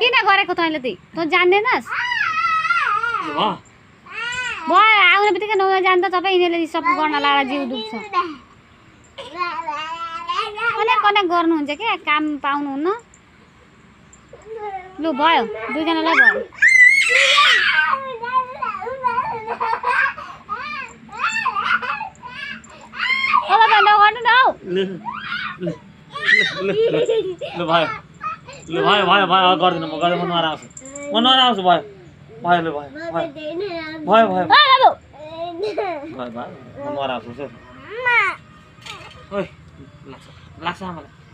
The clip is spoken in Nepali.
किन गरेको तैँले त जान्दैनस् भयो आउने बित्तिकै नजान्छ तपाईँ यिनीहरूले सब गर्न लाएर जिउ दुख्छ कनेक कनेक गर्नुहुन्छ क्या काम पाउनुहुन्न लु भयो दुईजनालाई भयो नगर्नु न हौ ल भयो भयो भयो गर्दिनँ म गर्दै म नआएर आउँछु भयो भयो ल भयो भयो भयो भयो म नआएर आउँछु लाग्छ आमालाई